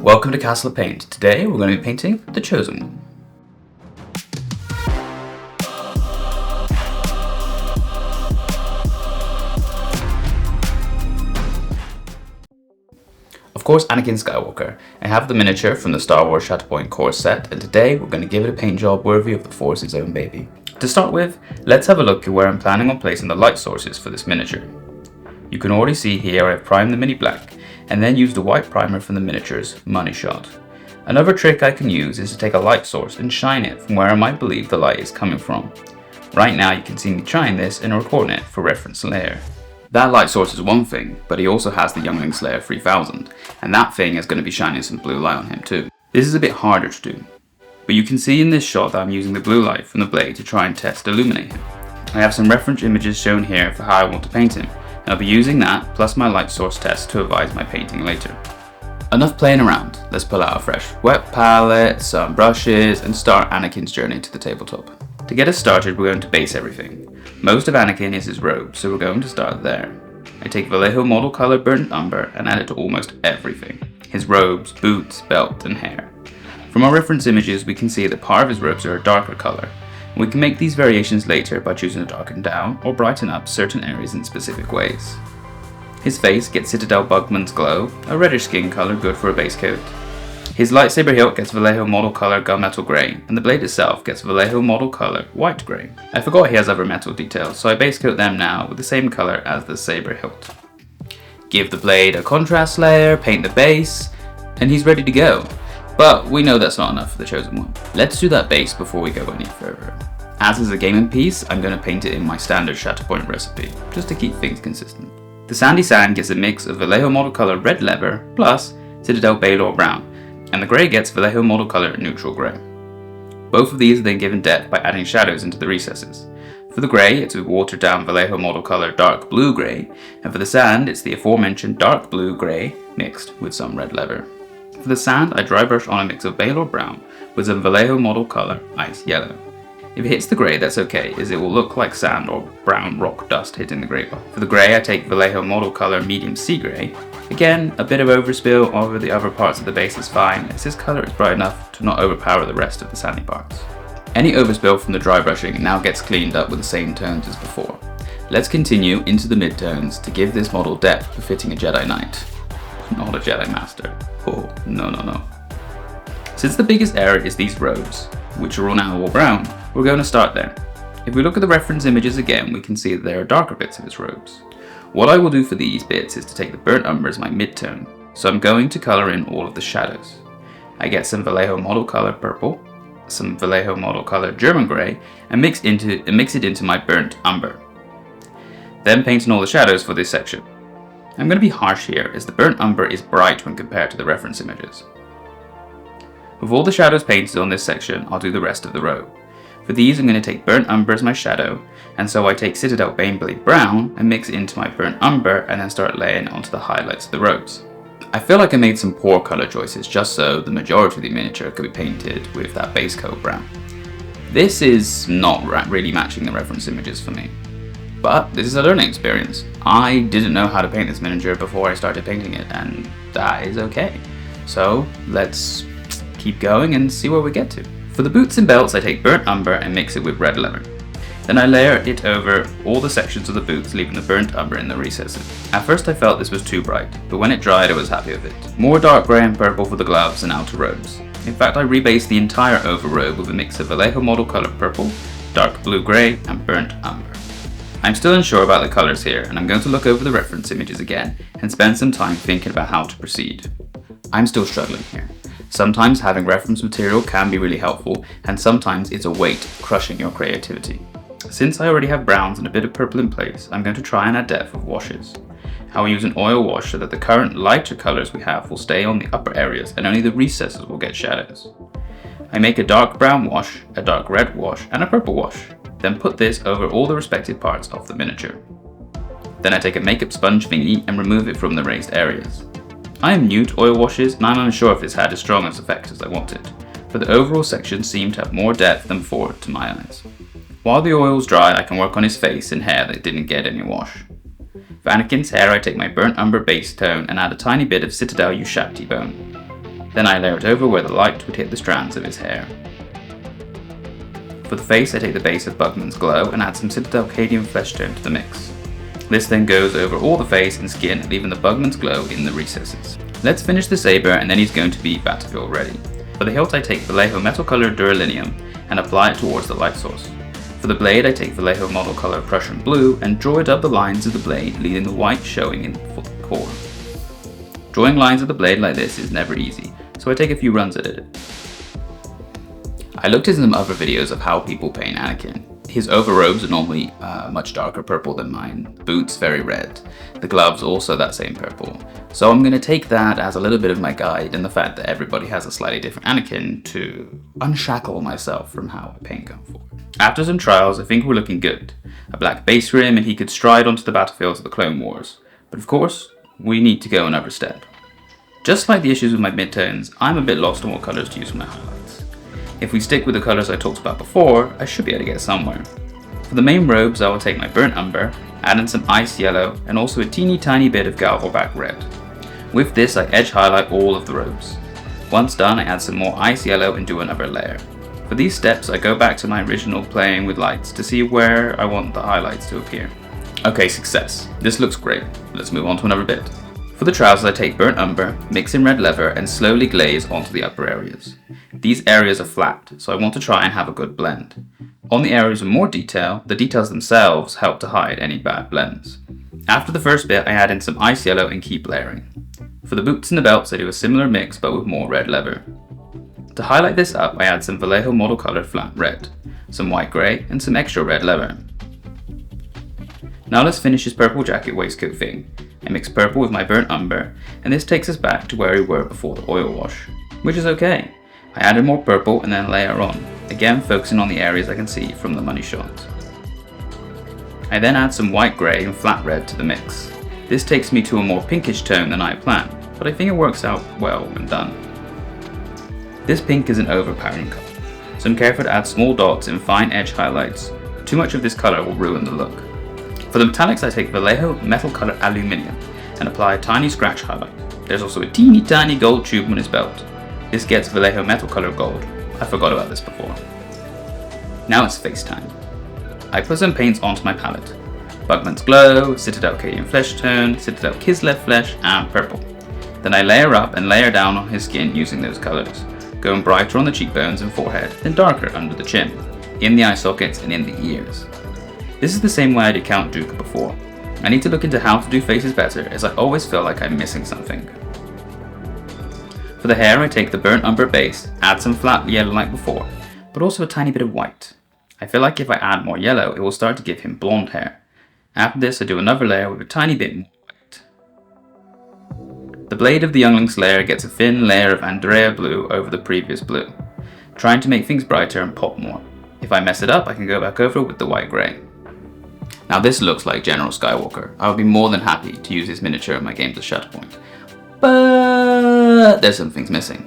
Welcome to Castle of Paint. Today we're going to be painting the Chosen One. Of course, Anakin Skywalker. I have the miniature from the Star Wars Shatterpoint core set, and today we're going to give it a paint job worthy of the Force's own baby. To start with, let's have a look at where I'm planning on placing the light sources for this miniature. You can already see here I've primed the mini black, and then used the white primer from the miniature's Money Shot. Another trick I can use is to take a light source and shine it from where I might believe the light is coming from. Right now you can see me trying this and recording it for reference later. That light source is one thing, but he also has the Youngling Slayer 3000, and that thing is going to be shining some blue light on him too. This is a bit harder to do, but you can see in this shot that I'm using the blue light from the blade to try and test illuminate him. I have some reference images shown here for how I want to paint him, and I'll be using that plus my light source test to advise my painting later. Enough playing around, let's pull out a fresh wet palette, some brushes, and start Anakin's journey to the tabletop. To get us started, we're going to base everything. Most of Anakin is his robe, so we're going to start there. I take Vallejo Model Color Burnt Umber and add it to almost everything. His robes, boots, belt, and hair. From our reference images, we can see that part of his robes are a darker color. We can make these variations later by choosing to darken down or brighten up certain areas in specific ways. His face gets Citadel Bugman's Glow, a reddish skin color good for a base coat. His lightsaber hilt gets Vallejo Model Color Gunmetal Grey, and the blade itself gets Vallejo Model Color White Grey. I forgot he has other metal details, so I base coat them now with the same color as the saber hilt. Give the blade a contrast layer, paint the base, and he's ready to go. But we know that's not enough for the Chosen One. Let's do that base before we go any further. As is a gaming piece, I'm going to paint it in my standard Shatterpoint recipe, just to keep things consistent. The sandy sand gets a mix of Vallejo Model Color Red Leather plus Citadel Baylor Brown, and the grey gets Vallejo Model Color Neutral Grey. Both of these are then given depth by adding shadows into the recesses. For the grey, it's a watered down Vallejo Model Color Dark Blue Grey, and for the sand, it's the aforementioned Dark Blue Grey mixed with some red leather. For the sand, I dry brush on a mix of Baylor Brown with some Vallejo Model Color Ice Yellow. If it hits the grey, that's okay, as it will look like sand or brown rock dust hitting the grey bar. For the grey, I take Vallejo Model Color Medium Sea Grey. Again, a bit of overspill over the other parts of the base is fine, as this colour is bright enough to not overpower the rest of the sandy parts. Any overspill from the dry brushing now gets cleaned up with the same tones as before. Let's continue into the midtones to give this model depth befitting a Jedi Knight. Not a Jedi Master. Oh, no. Since the biggest error is these robes, which are now all brown, we're going to start there. If we look at the reference images again, we can see that there are darker bits of his robes. What I will do for these bits is to take the burnt umber as my midtone, so I'm going to colour in all of the shadows. I get some Vallejo Model Color Purple, some Vallejo Model Color German Grey, and mix it into my burnt umber. Then paint in all the shadows for this section. I'm going to be harsh here, as the burnt umber is bright when compared to the reference images. With all the shadows painted on this section, I'll do the rest of the robe. For these, I'm going to take burnt umber as my shadow, and so I take Citadel Baneblade Brown and mix it into my burnt umber and then start laying onto the highlights of the robes. I feel like I made some poor colour choices just so the majority of the miniature could be painted with that base coat brown. This is not really matching the reference images for me, but this is a learning experience. I didn't know how to paint this miniature before I started painting it, and that is okay. So let's keep going and see where we get to. For the boots and belts, I take burnt umber and mix it with red leather. Then I layer it over all the sections of the boots, leaving the burnt umber in the recesses. At first I felt this was too bright, but when it dried I was happy with it. More dark grey and purple for the gloves and outer robes. In fact, I rebased the entire overrobe with a mix of Vallejo Model Color Purple, Dark Blue Grey, and burnt umber. I'm still unsure about the colours here, and I'm going to look over the reference images again and spend some time thinking about how to proceed. I'm still struggling here. Sometimes having reference material can be really helpful, and sometimes it's a weight crushing your creativity. Since I already have browns and a bit of purple in place, I'm going to try and add depth with washes. I will use an oil wash so that the current lighter colours we have will stay on the upper areas and only the recesses will get shadows. I make a dark brown wash, a dark red wash, and a purple wash, then put this over all the respective parts of the miniature. Then I take a makeup sponge thingy and remove it from the raised areas. I am new to oil washes and I'm unsure if it's had as strong an effect as I wanted, but the overall section seemed to have more depth than before to my eyes. While the oil's dry, I can work on his face and hair that didn't get any wash. For Anakin's hair, I take my burnt umber base tone and add a tiny bit of Citadel Ushabti bone. Then I layer it over where the light would hit the strands of his hair. For the face, I take the base of Bugman's Glow and add some Citadel flesh tone to the mix. This then goes over all the face and skin, leaving the Bugman's Glow in the recesses. Let's finish the saber and then he's going to be Battlefield ready. For the hilt I take Vallejo metal color Duralinium and apply it towards the light source. For the blade I take Vallejo model color Prussian Blue and draw it up the lines of the blade, leaving the white showing in the core. Drawing lines of the blade like this is never easy, so I take a few runs at it. I looked at some other videos of how people paint Anakin. His overrobes are normally much darker purple than mine, boots very red, the gloves also that same purple. So I'm going to take that as a little bit of my guide and the fact that everybody has a slightly different Anakin to unshackle myself from how I paint going forward. After some trials, I think we're looking good. A black base rim and he could stride onto the battlefields of the Clone Wars. But of course, we need to go another step. Just like the issues with my midtones, I'm a bit lost on what colours to use for my highlights. If we stick with the colours I talked about before, I should be able to get somewhere. For the main robes, I will take my burnt umber, add in some ice yellow, and also a teeny tiny bit of Galvorback red. With this, I edge highlight all of the robes. Once done, I add some more ice yellow and do another layer. For these steps, I go back to my original playing with lights to see where I want the highlights to appear. Okay, success. This looks great. Let's move on to another bit. For the trousers, I take burnt umber, mix in red leather, and slowly glaze onto the upper areas. These areas are flat, so I want to try and have a good blend. On the areas with more detail, the details themselves help to hide any bad blends. After the first bit, I add in some ice yellow and keep layering. For the boots and the belts, I do a similar mix but with more red leather. To highlight this up, I add some Vallejo model color flat red, some white grey, and some extra red leather. Now let's finish his purple jacket waistcoat thing. I mix purple with my burnt umber, and this takes us back to where we were before the oil wash, which is okay. I added more purple and then layer on, again focusing on the areas I can see from the money shot. I then add some white grey and flat red to the mix. This takes me to a more pinkish tone than I planned, but I think it works out well when done. This pink is an overpowering colour, so I'm careful to add small dots and fine edge highlights. Too much of this colour will ruin the look. For the metallics, I take Vallejo metal color aluminium and apply a tiny scratch highlight. There's also a teeny tiny gold tube on his belt. This gets Vallejo metal color gold. I forgot about this before. Now it's face time. I put some paints onto my palette. Bugman's Glow, Citadel flesh tone, Citadel Kislev flesh, and purple. Then I layer up and layer down on his skin using those colors, going brighter on the cheekbones and forehead, then darker under the chin, in the eye sockets and in the ears. This is the same way I did Count Dooku before. I need to look into how to do faces better, as I always feel like I'm missing something. For the hair, I take the burnt umber base, add some flat yellow like before, but also a tiny bit of white. I feel like if I add more yellow, it will start to give him blonde hair. After this, I do another layer with a tiny bit more white. The blade of the Youngling Slayer gets a thin layer of Andrea blue over the previous blue, trying to make things brighter and pop more. If I mess it up, I can go back over with the white grey. Now this looks like General Skywalker. I would be more than happy to use his miniature in my games of Shatterpoint. But there's some things missing.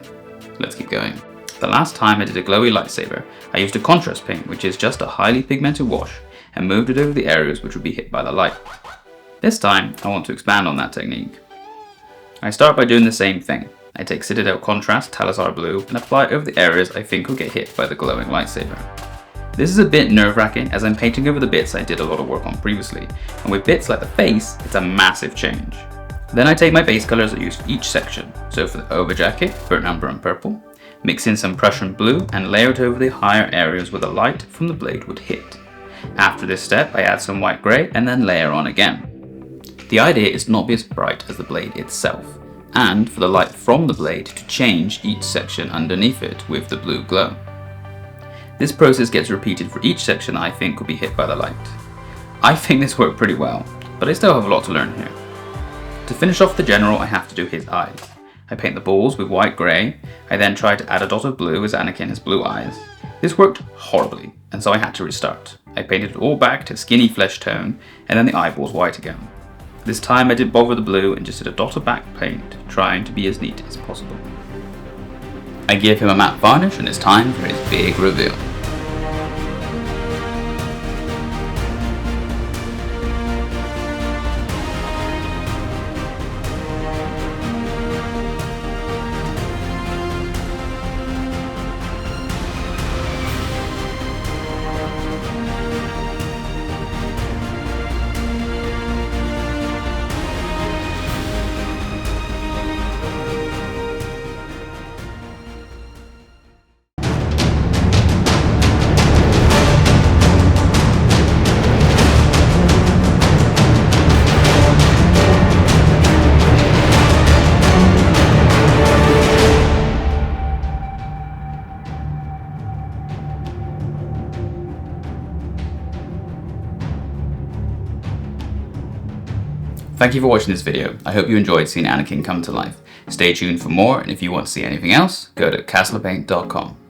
Let's keep going. The last time I did a glowy lightsaber, I used a contrast paint, which is just a highly pigmented wash, and moved it over the areas which would be hit by the light. This time, I want to expand on that technique. I start by doing the same thing. I take Citadel Contrast Talazar Blue and apply it over the areas I think will get hit by the glowing lightsaber. This is a bit nerve-wracking as I'm painting over the bits I did a lot of work on previously, and with bits like the face, it's a massive change. Then I take my base colours I use for each section, so for the over jacket, burnt umber and purple, mix in some Prussian blue and layer it over the higher areas where the light from the blade would hit. After this step, I add some white grey and then layer on again. The idea is to not be as bright as the blade itself, and for the light from the blade to change each section underneath it with the blue glow. This process gets repeated for each section I think will be hit by the light. I think this worked pretty well, but I still have a lot to learn here. To finish off the general, I have to do his eyes. I paint the balls with white grey, I then try to add a dot of blue as Anakin has blue eyes. This worked horribly, and so I had to restart. I painted it all back to skinny flesh tone, and then the eyeballs white again. This time I didn't bother the blue and just did a dot of back paint, trying to be as neat as possible. I give him a matte varnish and it's time for his big reveal. Thank you for watching this video. I hope you enjoyed seeing Anakin come to life. Stay tuned for more, and if you want to see anything else, go to castlepaint.com.